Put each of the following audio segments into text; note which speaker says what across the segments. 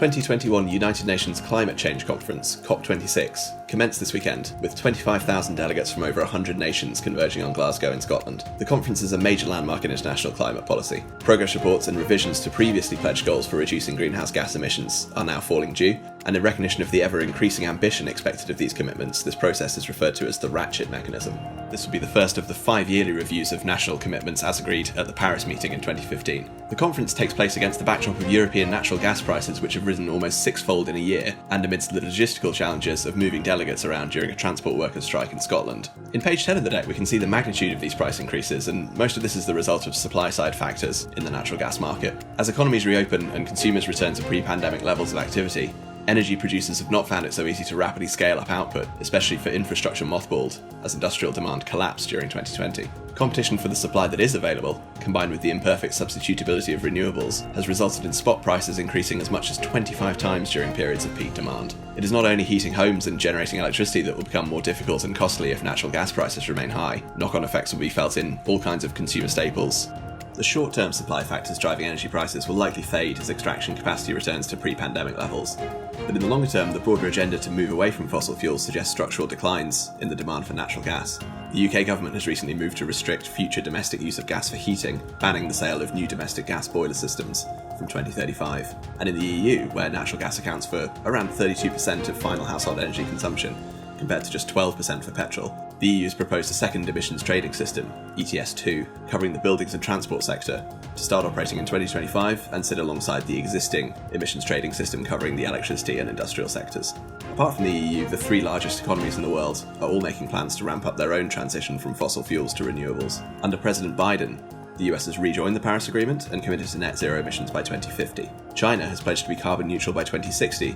Speaker 1: 2021 United Nations Climate Change Conference, COP26, commenced this weekend, with 25,000 delegates from over 100 nations converging on Glasgow in Scotland. The conference is a major landmark in international climate policy. Progress reports and revisions to previously pledged goals for reducing greenhouse gas emissions are now falling due, and in recognition of the ever-increasing ambition expected of these commitments, this process is referred to as the ratchet mechanism. This will be the first of the 5-yearly reviews of national commitments as agreed at the Paris meeting in 2015. The conference takes place against the backdrop of European natural gas prices, which have risen almost sixfold in a year, and amidst the logistical challenges of moving delegates around during a transport workers' strike in Scotland. In page 10 of the deck, we can see the magnitude of these price increases, and most of this is the result of supply-side factors in the natural gas market. As economies reopen and consumers return to pre-pandemic levels of activity, energy producers have not found it so easy to rapidly scale up output, especially for infrastructure mothballed, as industrial demand collapsed during 2020. Competition for the supply that is available, combined with the imperfect substitutability of renewables, has resulted in spot prices increasing as much as 25 times during periods of peak demand. It is not only heating homes and generating electricity that will become more difficult and costly if natural gas prices remain high. Knock-on effects will be felt in all kinds of consumer staples. The short-term supply factors driving energy prices will likely fade as extraction capacity returns to pre-pandemic levels. But in the longer term, the broader agenda to move away from fossil fuels suggests structural declines in the demand for natural gas. The UK government has recently moved to restrict future domestic use of gas for heating, banning the sale of new domestic gas boiler systems from 2035. And in the EU, where natural gas accounts for around 32% of final household energy consumption, compared to just 12% for petrol, the EU has proposed a second emissions trading system, ETS2, covering the buildings and transport sector, to start operating in 2025 and sit alongside the existing emissions trading system covering the electricity and industrial sectors. Apart from the EU, the 3 largest economies in the world are all making plans to ramp up their own transition from fossil fuels to renewables. Under President Biden, the US has rejoined the Paris Agreement and committed to net zero emissions by 2050. China has pledged to be carbon neutral by 2060,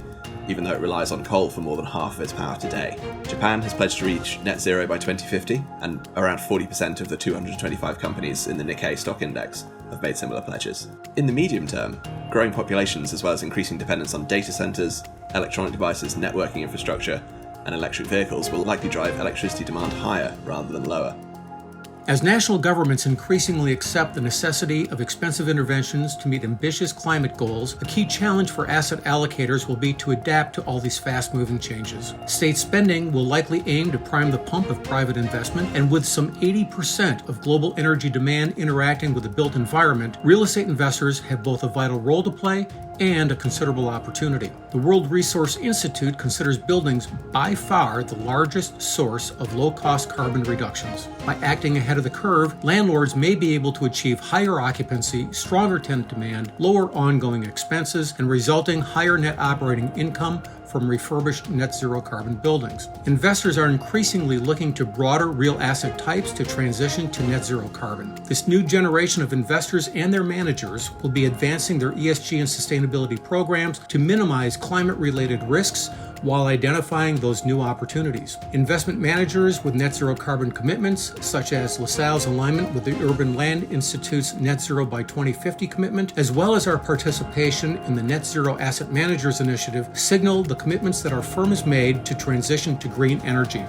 Speaker 1: even though it relies on coal for more than half of its power today. Japan has pledged to reach net zero by 2050, and around 40% of the 225 companies in the Nikkei stock index have made similar pledges. In the medium term, growing populations as well as increasing dependence on data centres, electronic devices, networking infrastructure, and electric vehicles will likely drive electricity demand higher rather than lower.
Speaker 2: As national governments increasingly accept the necessity of expensive interventions to meet ambitious climate goals, a key challenge for asset allocators will be to adapt to all these fast-moving changes. State spending will likely aim to prime the pump of private investment, and with some 80% of global energy demand interacting with the built environment, real estate investors have both a vital role to play and a considerable opportunity. The World Resource Institute considers buildings by far the largest source of low-cost carbon reductions. By acting ahead of the curve, landlords may be able to achieve higher occupancy, stronger tenant demand, lower ongoing expenses, and resulting higher net operating income from refurbished net zero carbon buildings. Investors are increasingly looking to broader real asset types to transition to net zero carbon. This new generation of investors and their managers will be advancing their ESG and sustainability programs to minimize climate-related risks while identifying those new opportunities. Investment managers with net zero carbon commitments, such as LaSalle's alignment with the Urban Land Institute's Net Zero by 2050 commitment, as well as our participation in the Net Zero Asset Managers Initiative, signal the commitments that our firm has made to transition to green energy.